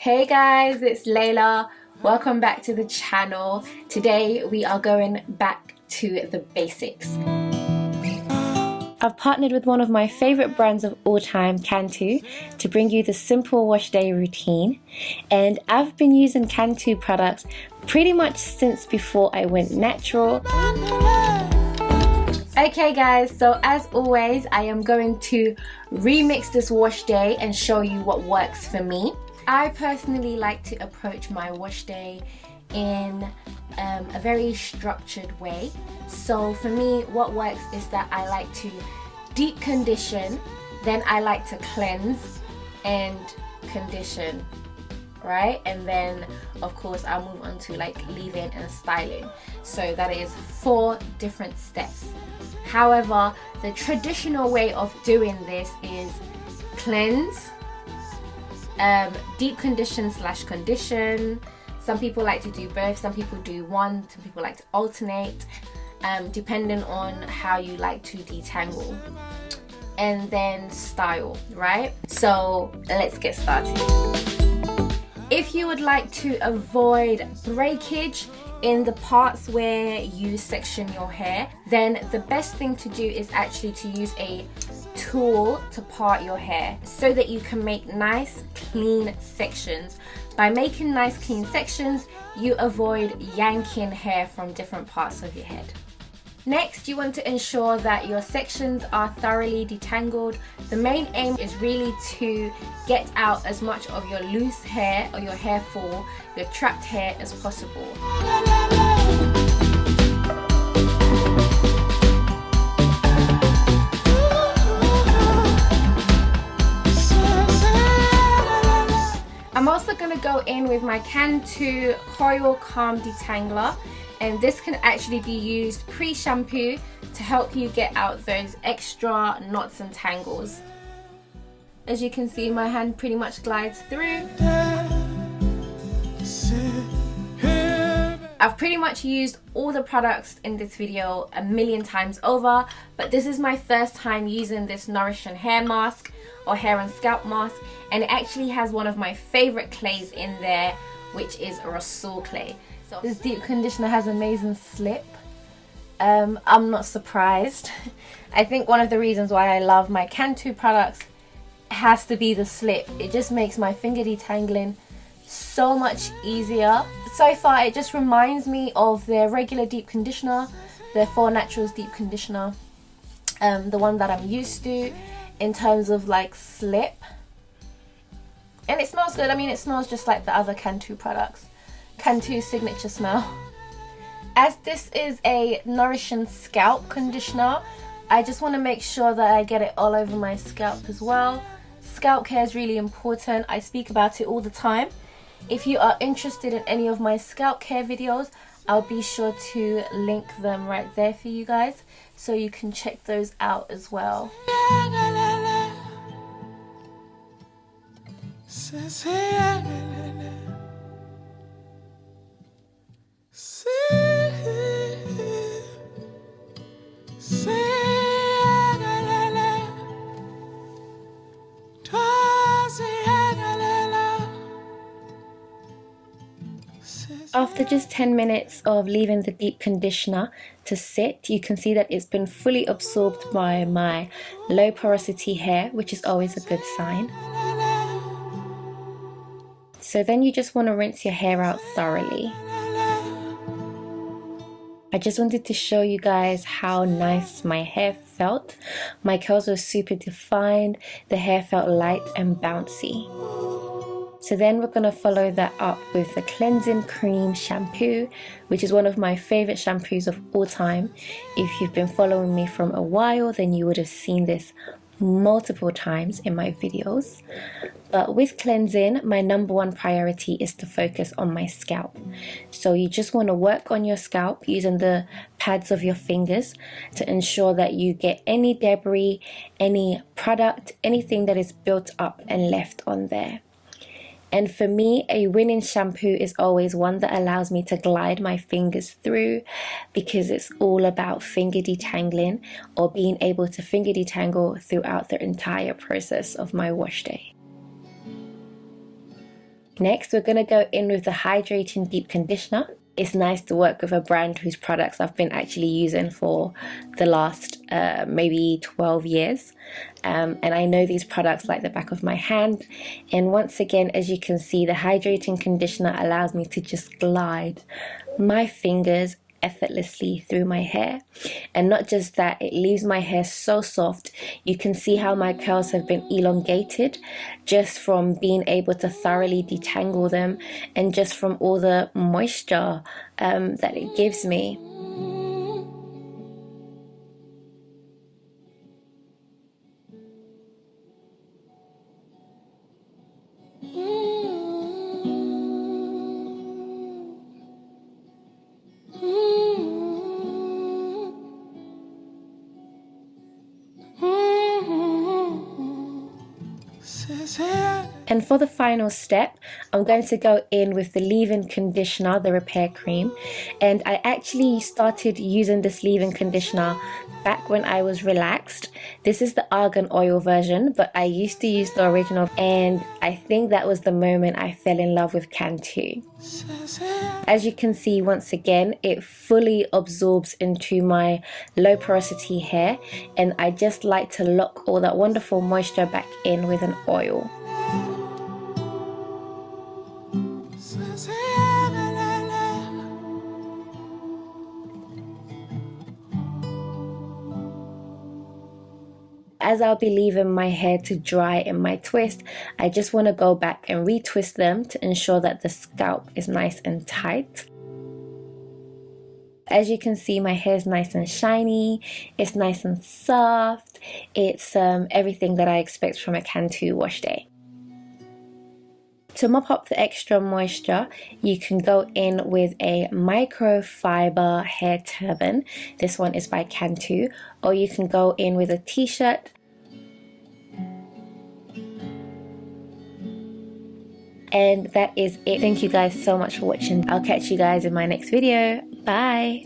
Hey guys, it's Layla. Welcome back to the channel. Today we are going back to the basics. I've partnered with one of my favorite brands of all time, Cantu, to bring you the simple wash day routine. And I've been using Cantu products pretty much since before I went natural. Okay guys, so as always, I am going to remix this wash day and show you what works for me. I personally like to approach my wash day in a very structured way. So for me, what works is that I like to deep condition, then I like to cleanse and condition, right? And then of course I'll move on to like leave-in and styling. So that is 4 different steps. However, the traditional way of doing this is cleanse, deep condition / condition. Some people like to do both, some people do one, some people like to alternate, depending on how you like to detangle. And then style, right? So let's get started. If you would like to avoid breakage in the parts where you section your hair, then the best thing to do is actually to use a tool to part your hair so that you can make nice clean sections. By making nice clean sections, you avoid yanking hair from different parts of your head. Next, you want to ensure that your sections are thoroughly detangled. The main aim is really to get out as much of your loose hair or your hair fall, your trapped hair as possible. I'm also going to go in with my Cantu Coil Calm Detangler, and this can actually be used pre-shampoo to help you get out those extra knots and tangles. As you can see, my hand pretty much glides through. I've pretty much used all the products in this video a million times over, but this is my first time using this Nourishing hair mask or hair and scalp mask, and it actually has one of my favorite clays in there, which is a Rasul clay. So this deep conditioner has amazing slip. I'm not surprised. I think one of the reasons why I love my Cantu products has to be the slip. It just makes my finger detangling so much easier. So far it just reminds me of their regular deep conditioner, their 4 Naturals deep conditioner, the one that I'm used to in terms of like slip. And it smells good. I mean, it smells just like the other Cantu products. Cantu's signature smell. As this is a nourishing scalp conditioner, I just want to make sure that I get it all over my scalp as well. Scalp care is really important. I speak about it all the time. If you are interested in any of my scalp care videos, I'll be sure to link them right there for you guys, so you can check those out as well. After just 10 minutes of leaving the deep conditioner to sit, you can see that it's been fully absorbed by my low porosity hair, which is always a good sign. So then you just want to rinse your hair out thoroughly. I just wanted to show you guys how nice my hair felt. My curls were super defined, the hair felt light and bouncy. So then we're going to follow that up with the Cleansing Cream Shampoo, which is one of my favorite shampoos of all time. If you've been following me from a while, then you would have seen this multiple times in my videos. But with cleansing, my #1 priority is to focus on my scalp. So you just want to work on your scalp using the pads of your fingers to ensure that you get any debris, any product, anything that is built up and left on there. And for me, a winning shampoo is always one that allows me to glide my fingers through, because it's all about finger detangling, or being able to finger detangle throughout the entire process of my wash day. Next, we're going to go in with the Hydrating Deep Conditioner. It's nice to work with a brand whose products I've been actually using for the last maybe 12 years. And I know these products like the back of my hand. And once again, as you can see, the hydrating conditioner allows me to just glide my fingers effortlessly through my hair. And not just that, it leaves my hair so soft. You can see how my curls have been elongated just from being able to thoroughly detangle them, and just from all the moisture that it gives me. And for the final step, I'm going to go in with the leave-in conditioner, the repair cream. And I actually started using this leave-in conditioner back when I was relaxed. This is the argan oil version, but I used to use the original, and I think that was the moment I fell in love with Cantu. As you can see, once again, it fully absorbs into my low porosity hair, and I just like to lock all that wonderful moisture back in with an oil. As I'll be leaving my hair to dry in my twist, I just want to go back and retwist them to ensure that the scalp is nice and tight. As you can see, my hair is nice and shiny, it's nice and soft, it's everything that I expect from a Cantu wash day. To mop up the extra moisture, you can go in with a microfiber hair turban. This one is by Cantu, or you can go in with a t-shirt. And that is it. Thank you guys so much for watching. I'll catch you guys in my next video. Bye!